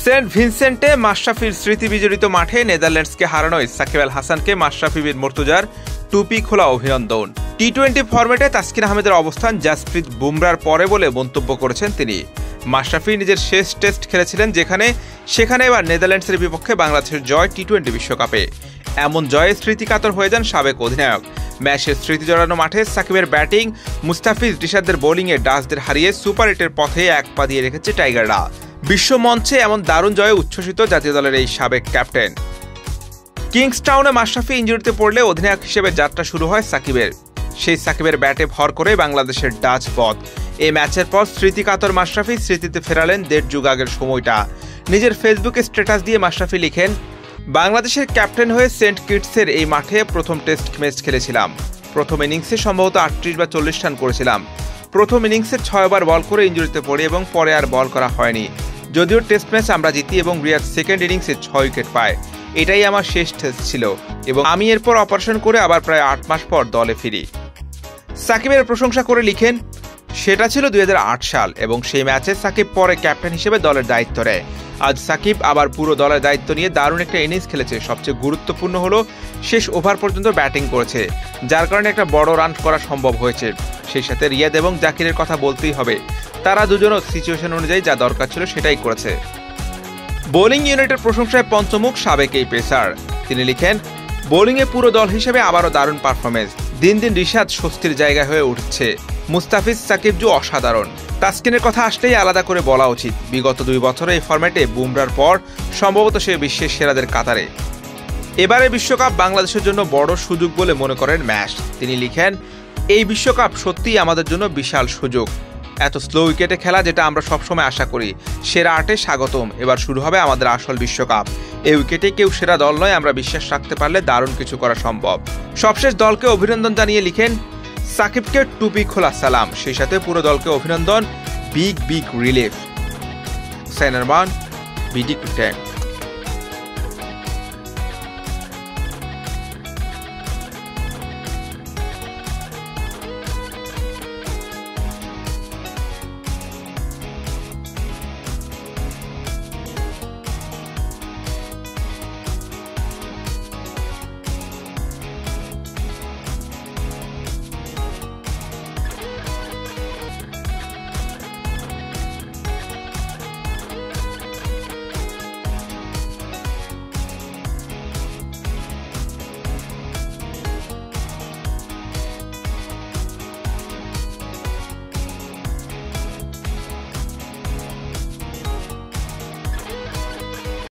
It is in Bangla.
সেন্ট ভিনসেন্টে মাশরাফির স্মৃতি বিজড়িত মাঠে নেদারল্যান্ডসকে হারানোয় সাকিব আল হাসানকে মাশরাফি বিন মুর্তজার টুপি খোলা অভিনন্দন। টি-20 ফরম্যাটে তাসকিন আহমেদের অবস্থান জাসপ্রীত বুমরার পরে বলে মন্তব্য করেছেন তিনি। মাশরাফি নিজের শেষ টেস্ট খেলেছিলেন সেখানে এবার নেদারল্যান্ডসের বিপক্ষে বাংলাদেশের জয় টি-20 বিশ্বকাপে। এমন জয়ে স্মৃতিকাতর হয়ে যান সাবেক অধিনায়ক। ম্যাচের স্মৃতি জড়ানো মাঠে সাকিবের ব্যাটিং, মুস্তাফিজ রিশাদদের বোলিংয়ে ডাচদের হারিয়ে সুপার 8-এর পথে এক পা দিয়ে রেখেছে টাইগাররা। বিশ্ব মঞ্চে এমন দারুণ জয়ে উচ্ছ্বসিত জাতীয় দলের এই সাবেক ক্যাপ্টেন। কিংসটাউনে মাশরাফি ইনজুরিতে পড়লে অধিনায়ক হিসেবে যাত্রা শুরু হয় সাকিবের। সেই সাকিবের ব্যাটে ভর করে বাংলাদেশের ডাচ পথ। এই ম্যাচের পর স্মৃতিকাতর মাশরাফি স্মৃতিতে ফেরালেন 1.5 যুগ আগের সময়টা। নিজের ফেসবুকে স্ট্যাটাস দিয়ে মাশরাফি লিখেন, বাংলাদেশের ক্যাপ্টেন হয়ে সেন্ট কিটসের এই মাঠে প্রথম টেস্ট ম্যাচ খেলেছিলাম। প্রথম ইনিংসে সম্ভবত 38 বা 40 রান করেছিলাম। প্রথম ইনিংসে 6 বার বল করে ইনজুরিতে পড়ি এবং পরে আর বল করা হয়নি। যদিও টেস্ট ম্যাচ আমরা জিতি এবং রিয়াদ সেকেন্ড ইনিংসে 6 উইকেট পায়। এটাই আমার শেষ টেস্ট ছিল এবং আমি এরপর অপারেশন করে আবার প্রায় 8 মাস পর দলে ফিরি। সাকিবের প্রশংসা করে লিখেন, সেটা ছিল 2008 সাল এবং সেই ম্যাচে সাকিব পরে ক্যাপ্টেন হিসেবে দলের দায়িত্ব নেয়। আজ সাকিব আবার পুরো দলের দায়িত্ব নিয়ে দারুণ একটা ইনিংস খেলেছে। সবচেয়ে গুরুত্বপূর্ণ হলো শেষ ওভার পর্যন্ত ব্যাটিং করেছে, যার কারণে একটা বড় রান করা সম্ভব হয়েছে। সেই সাথে রিয়াদ এবং জাকিরের কথা বলতেই হবে, তারা দুজনও সিচুয়েশন অনুযায়ী যা দরকার ছিল সেটাই করেছে। বোলিং ইউনিটের প্রশংসায় পঞ্চমুখ সাবেক এই পেসার। তিনি লিখেন, বোলিংয়ে পুরো দল হিসেবে আবারও দারুণ পারফরমেন্স। দিন দিন রিশাদ স্বস্তির জায়গা হয়ে উঠছে। মুস্তাফিজ, সাকিব জু অসাধারণ। তাসকিনের কথা আসলেই আলাদা করে বলা উচিত। বিগত 2 বছরে এই ফরম্যাটে বুমরার পর সম্ভবত সে বিশ্বের সেরাদের কাতারে। এবারে বিশ্বকাপ বাংলাদেশের জন্য বড় সুযোগ বলে মনে করেন ম্যাশ। তিনি লিখেন, এই বিশ্বকাপ সত্যিই আমাদের জন্য বিশাল সুযোগ। এত স্লো উইকেটে খেলা, যেটা আমরা সবসময় আশা করি। সেরা 8-এ স্বাগতম। এবার শুরু হবে আমাদের আসল বিশ্বকাপ। এই উইকেটে কেউ সেরা দল নয়, আমরা বিশ্বাস রাখতে পারলে দারুণ কিছু করা সম্ভব। সবশেষ দলকে অভিনন্দন জানিয়ে লিখেন, সাকিবকে টুপি খোলা সালাম, সেই সাথে পুরো দলকে অভিনন্দন। Big relief. Hussain Arman, BD cricket.